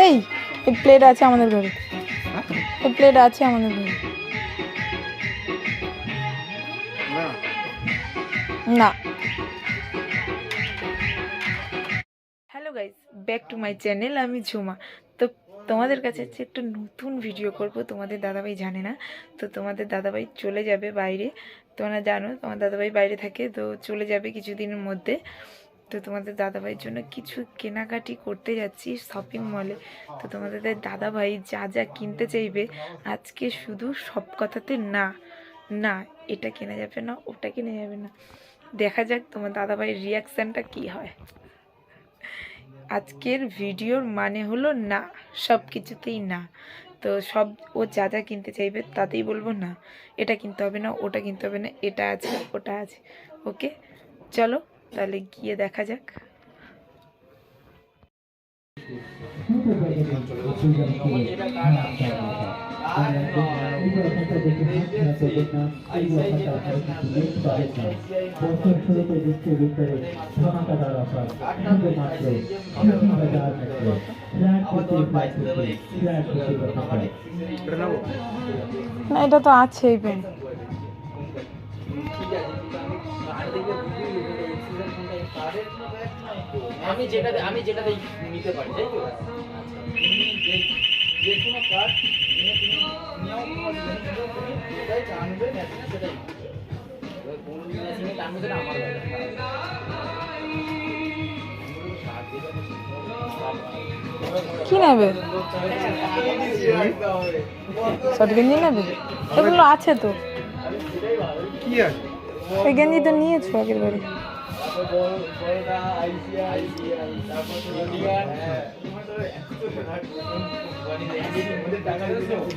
এই প্লেট আছে আমাদের ঘরে, প্লেট আছে আমাদের ঘরে। না। Hello guys, back to my channel. আমি ঝুমা। তো তোমাদের কাছে হচ্ছে একটা নতুন ভিডিও করব। তোমাদের দাদাভাই জানে না, তো তোমাদের দাদাভাই চলে যাবে বাইরে। তোমরা জানো তোমার দাদাভাই বাইরে থাকে, তো চলে যাবে কিছুদিনের মধ্যে। তো তোমাদের দাদাভাইয়ের জন্য কিছু কেনাকাটি করতে যাচ্ছি শপিং মলে। তো তোমাদের দাদাভাই যা যা কিনতে চাইবে আজকে শুধু সব কথাতে না না, এটা কেনা যাবে না, ওটা কেনা যাবে না। দেখা যাক তোমার দাদাভাইয়ের রিয়াকশানটা কি হয়। আজকের ভিডিওর মানে হলো না, সব কিছুতেই না। তো সব ও যা যা কিনতে চাইবে তাতেই বলবো না, এটা কিনতে হবে না, ওটা কিনতে হবে না, এটা আছে ওটা আছে। ওকে, চলো তাহলে গিয়ে দেখা যাক। না, এটা তো আছেই পেন। আমি যেটা নিতে পারি, তাই তো? যে কোনো কার্ড নিয়ে তুমি যেটাই টানবে মেশিনে সেটাই কোন মেশিনে টানবে সেটা আমার কি নেবে? শর্ট গেঞ্জি নেবে? এগুলো আছে তো। কি আছে? ওই গেঞ্জি তো নিয়েছো আগের বারে।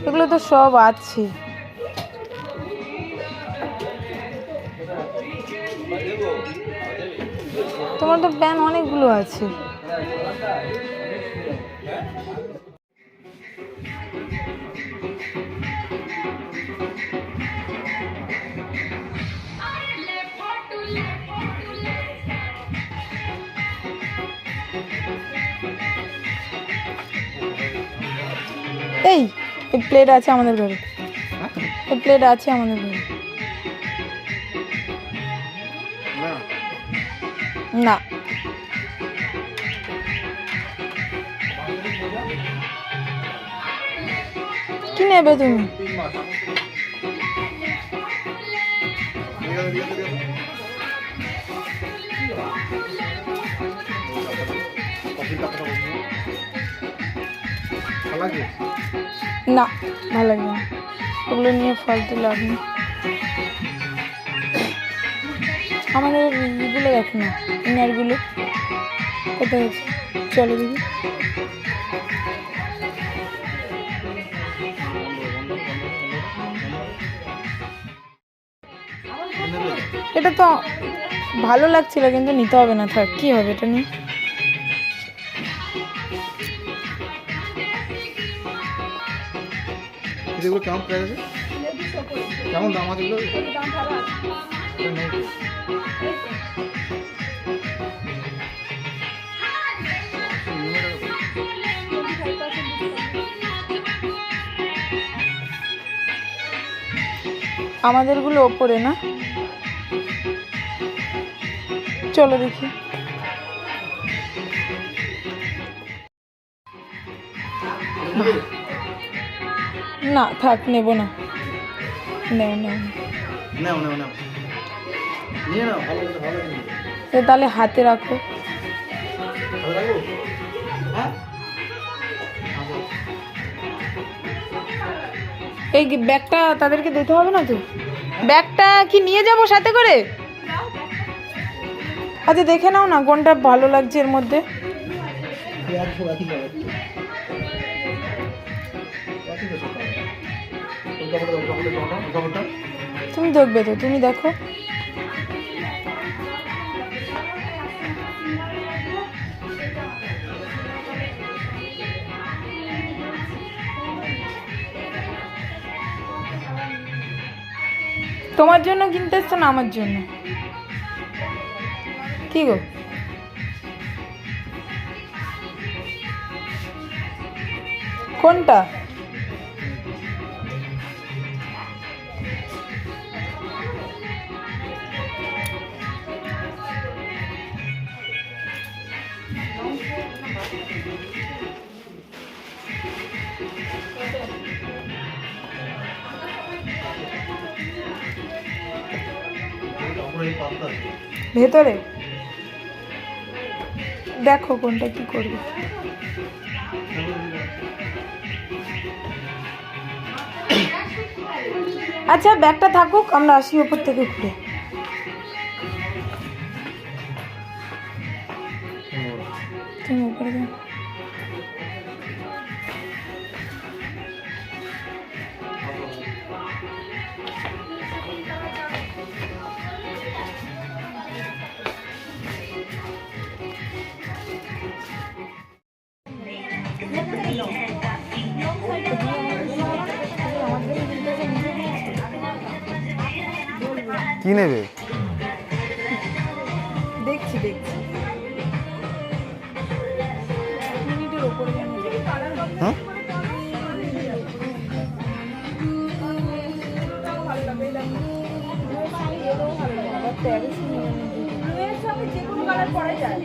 এগুলো তো সব আছে। তোমার তো প্যান অনেকগুলো আছে। এই প্লেট আছে আমাদের ঘরে, প্লেট আছে আমাদের ঘরে। না। কি নেবে তুমি? না, ভালো লাগে না, ওগুলো নিয়ে ফালতু লাভ নেই। আমাদের ইগুলো দেখ না, ইনারগুলো কোথায় আছে, চলো দেখি। এটা তো ভালো লাগছিল কিন্তু নিতে হবে না, থাক, কি হবে এটা নিয়ে। এগুলো কেমন প্রাইস আছে? কেমন দাম আছে এগুলো? আমাদেরগুলো ওপরে না, চলো দেখি। না থাক, নেবো না। নেও নেও নাও নাও নাও, নিয়ে নাও, ভালো ভালো। তাহলে হাতে রাখো। ভালো রাখবো? হ্যাঁ, এই ব্যাগটা তাদেরকে দিতে হবে না তো? ব্যাগটা কি নিয়ে যাব সাথে করে? আচ্ছা দেখে নাও না কোনটা ভালো লাগছে এর মধ্যে। তুমি দেখবে তো, তুমি দেখো। তোমার জন্য কিনতে এসছো না আমার জন্য? কি গো, কোনটা? ভেতরে দেখো কোনটা কি করবে। আচ্ছা ব্যাগটা থাকুক, আমরা আসি ওপর থেকে ঘুরে। তুমি উপরে যাও। কি নেবে? দেখছি মিনিটের ওপরে হ্যাঁ যেকোনো কালার পরে যায়।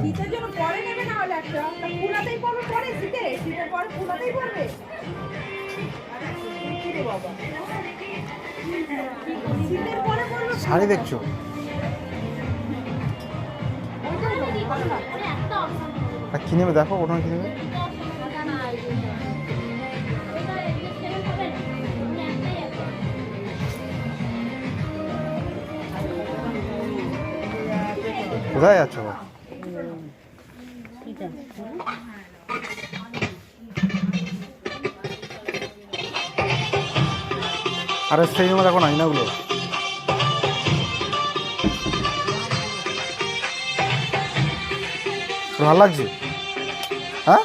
শীতের জন্য পরে নেবে, না হলে একটা ফুলাতেই পড়বে, পরে শীতের পরে ফুলাতেই পড়বে। শীতের পরে পড়বে শাড়ি দেখছো? কি নেবে দেখো, ওটা কি নেবে? কোথায় যাচ্ছ? আরে সেই জন্য দেখো না আইনাগুলো। ভালো লাগছে? হ্যাঁ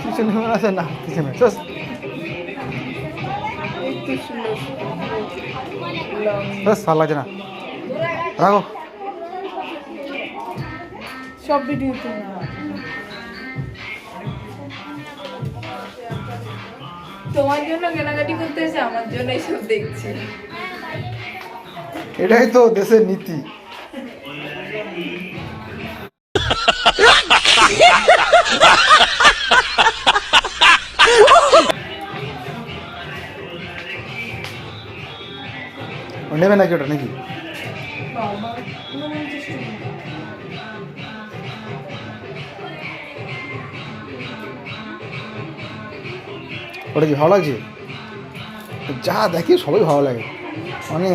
কিছু নেই আছে না, কিছু নেই। বেশ ভালো লাগছে না, রাখো। সব ভিডিওতে না, তোমার জন্য কেনাকাটি করতে এসে আমার জন্য এইসব দেখছি। এটাই তো দেশের নীতি। নেবে নাকি ওটা নাকি? ওটা কি ভালো লাগছে? যা দেখি সবাই ভালো লাগে মানে।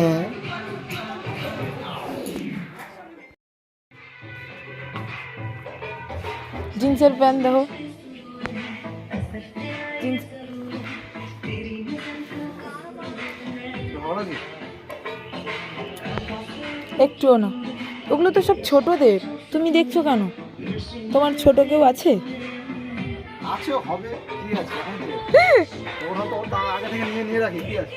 জিন্সের প্যান্ট দেখো, জিন্স একটুও না, ওগুলো তো সব ছোটদের। তুমি দেখছো কেন? তোমার ছোট কেউ আছে? আছে, হবে, কি আছে ওরা তো তার আগে থেকে নিয়ে রাখি, কি আছে?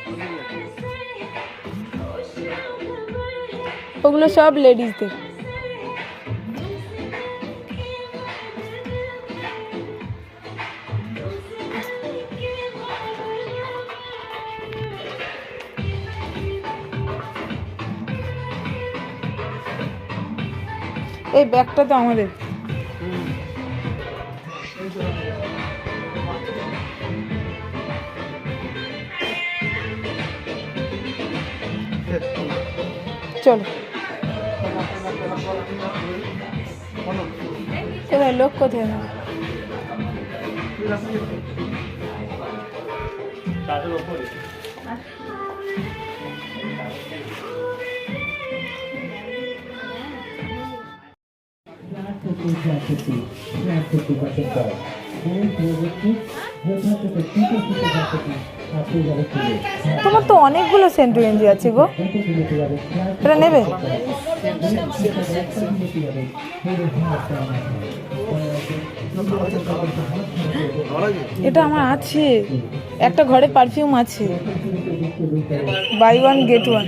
ওগুলো সব লেডিসদের। এই ব্যাগটা তো আমাদের। চলো, কোথায় লোক, কোথায় না? তোমার তো অনেকগুলো সেন্টু গেঞ্জি আছে গো, এটা নেবে? এটা আমার আছে, একটা ঘরে পারফিউম আছে, buy one get one.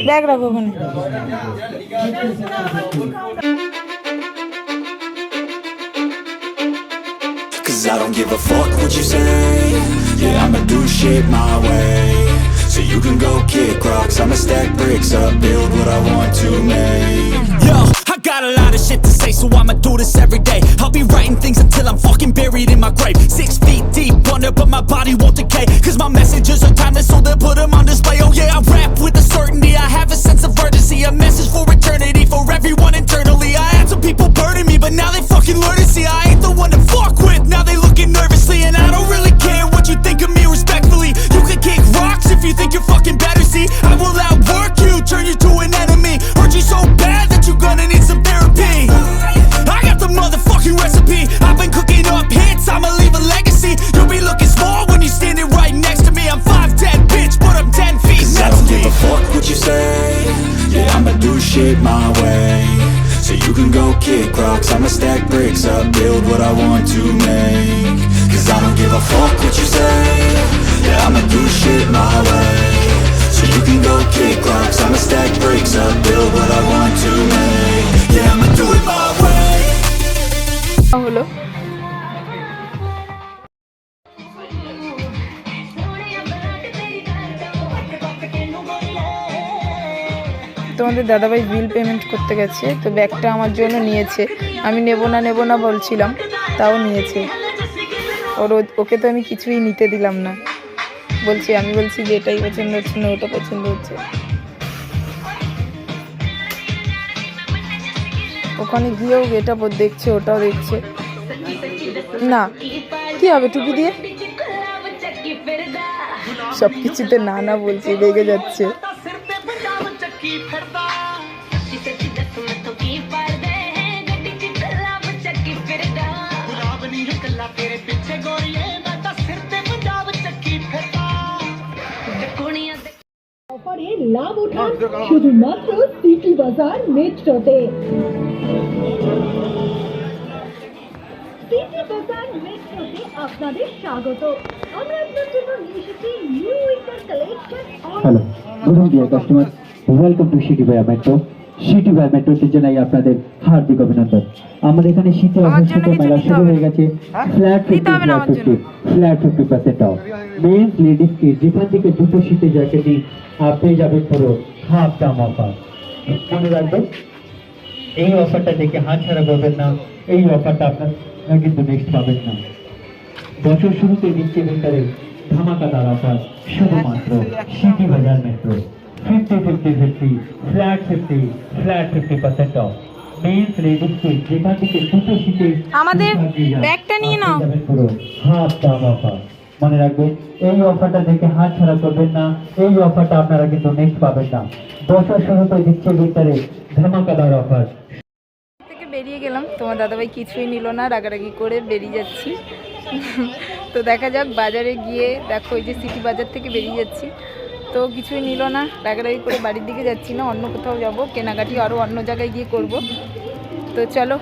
Bag রাখো ওখানে। Cause I don't give a fuck what you say. Yeah, I'ma do shit my way. So you can go kick rocks, I'ma stack bricks up, build what I want to make. Yo, I got a lot of shit to say, so I'ma do this every day. I'll be writing things until I'm fucking buried in my grave. 6 feet deep under, but my body won't decay. Cause my messages are timeless, so they'll put them on display. Oh yeah, I rap with a certainty, I have a sense of urgency. A message for eternity, for everyone internally. I had some people burning me, but now they fucking learn to see I ain't the one to fuck with. Now they looking nervously, and I don't really care what you think of me respectfully. You can kick rocks if you think you're fucking better, see. I will outwork you, turn you to an enemy. Hurt you so bad that you're gonna need some therapy. I got the motherfucking recipe. I've been cooking up hits, I'ma leave a legacy. You'll be looking small when you're standing right next to me. I'm 5'10", bitch, but I'm 10 feet. Cause I don't give a fuck what you say. Yeah, I'ma do shit my way. So you can go kick rocks, I'ma stack bricks up, build what I want to make. Cause I don't give a fuck what you say. Yeah, I'ma do shit my way. So you can go kick rocks, I'ma stack bricks up, build what I want to make. Yeah, I'ma do it my way. হলো তোমাদের দাদাভাই bill payment করতে গেছে, তো ব্যাগটা আমার জন্য নিয়েছে। আমি নেব না বলছিলাম, তাও নিয়েছে। ওকে তো আমি কিছুই নিতে দিলাম না, আমি বলছি যে এটাই পছন্দ হচ্ছে না, ওটা পছন্দ হচ্ছে। ওখানে গিয়েও এটা দেখছে, ওটাও দেখছে। না কি হবে টুপি দিয়ে? সব কিছুতে না বলছে, রেগে যাচ্ছে। অফারে লাভ ওঠান শুধুমাত্র সিটি বাজার মেট্রোতে। সিটি বাজার মেট্রোতে আপনাদের স্বাগত। আমরা আপনার জন্য নিয়ে এসেছি new winter collection. Hello, good evening deer customer, welcome to city Bazar metro. City বাজার মেট্রোতে জানাই আপনাদের হার্দিক অভিনন্দন। আমাদের এখানে শীতের অবস্থিত মেলা শুরু হয়ে গেছে। Flat 50% off. মেন্স লেডিস কে যেখান থেকে দুটো শীতের জ্যাকেট নিন পেয়ে যাবেন পুরো হাফ দাম অফার। মনে রাখবেন, এই অফারটা দেখে হাত ছাড়া করবেন না। এই অফারটা আপনারা কিন্তু নেক্সট পাবেন না। বছর শুরুতে দিচ্ছে উইন্টারের ধামাকাদার অফার শুধুমাত্র City Bazar Metro. 50-50-50 flat 50% off. Men's ladies কে যেখান থেকে দুটো শীতের আমাদের ব্যাগটা নিয়ে নাও। পুরো হাফ দাম অফার। মনে রাখবেন, এই অফারটা দেখে হাত ছাড়া করবেন না। এই অফারটা আপনারা কিন্তু নেক্সট পাবেন না। বছর শুরুতে দিচ্ছে উইন্টারের ধামাকাদার অফার। থেকে বেরিয়ে গেলাম, তোমার দাদাভাই কিছুই নিল না, রাগারাগি করে বেরিয়ে যাচ্ছি। তো দেখা যাক, বাজারে গিয়ে দেখো এই যে সিটি বাজার থেকে বেরিয়ে যাচ্ছি, তো কিছুই নিল না, রাগারাগি করে বাড়ির দিকে যাচ্ছি না, অন্য কোথাও যাব, কেনাকাটি আরও অন্য জায়গায় গিয়ে করব। তো চলো,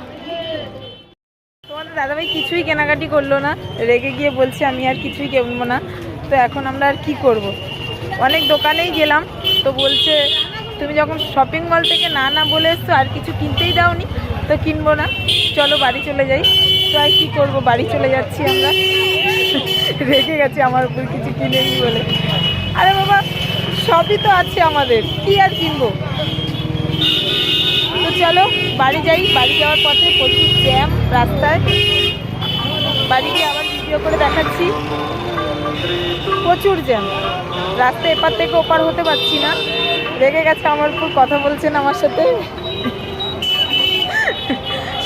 তোমাদের দাদাভাই কিছুই কেনাকাটি করলো না, রেগে গিয়ে বলছে আমি আর কিছুই কিনবো না। তো এখন আমরা আর কি করব? অনেক দোকানেই গেলাম, তো বলছে তুমি যখন শপিং মল থেকে না বলে এসছো, আর কিছু কিনতেই দাওনি, তো কিনবো না, চলো বাড়ি চলে যাই। তো আর কী করবো, বাড়ি চলে যাচ্ছি আমরা। রেগে গেছে আমার উপর কিছু কিনেনি বলে। আরে বাবা, সবই তো আছে আমাদের, কি আর কিনবো? তো চলো বাড়ি যাই। বাড়ি যাওয়ার পথে প্রচুর জ্যাম রাস্তায়, বাড়ি গিয়ে আবার ভিডিও করে দেখাচ্ছি। প্রচুর জ্যাম রাস্তায়, এপার থেকে ওপার হতে পারছি না। রেগে গেছে আমার উপর, কথা বলছেন আমার সাথে,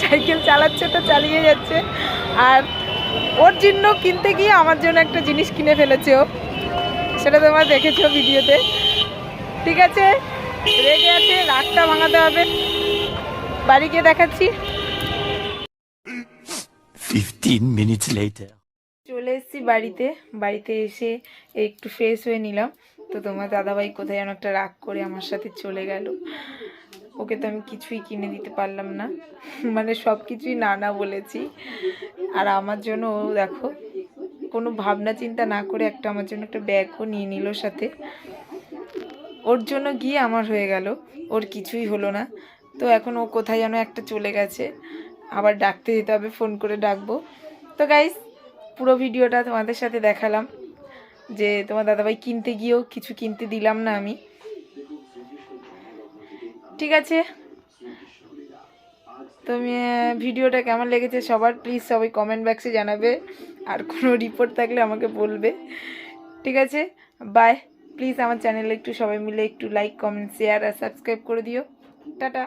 সাইকেল চালাচ্ছে তো চালিয়ে যাচ্ছে। আর ওর জন্য কিনতে গিয়ে আমার জন্য একটা জিনিস কিনে ফেলেছে ও, সেটা তোমরা দেখেছো ভিডিওতে। ঠিক আছে, রেগে আছে, রাগটা ভাঙাতে হবে। বাড়ি গিয়ে দেখাচ্ছি। 15 minutes later. চলে এসেছি বাড়িতে এসে একটু ফ্রেশ হয়ে নিলাম। তো তোমার দাদাভাই কোথায় যেন একটা রাগ করে আমার সাথে চলে গেল। ওকে তো আমি কিছুই কিনে দিতে পারলাম না, মানে সব কিছুই না না বলেছি। আর আমার জন্য ও দেখো কোনো ভাবনা চিন্তা না করে আমার জন্য একটা ব্যাগও নিয়ে নিল সাথে। ওর জন্য গিয়ে আমার হয়ে গেল, ওর কিছুই হলো না। তো এখন ও কোথায় যেন একটা চলে গেছে, আবার ডাকতে যেতে হবে, ফোন করে ডাকবো। তো গাইস, পুরো ভিডিওটা তোমাদের সাথে দেখালাম যে তোমার দাদাভাই কিনতে গিয়েও কিছু কিনতে দিলাম না আমি। ঠিক আছে, তুমি ভিডিওটা কেমন লেগেছে সবার প্লিজ সবাই কমেন্ট বক্সে জানাবে, আর কোনো রিপোর্ট থাকলে আমাকে বলবে। ঠিক আছে, বাই। প্লিজ আমার চ্যানেলে একটু সবাই মিলে একটু লাইক, কমেন্ট, শেয়ার আর সাবস্ক্রাইব করে দিও। টাটা।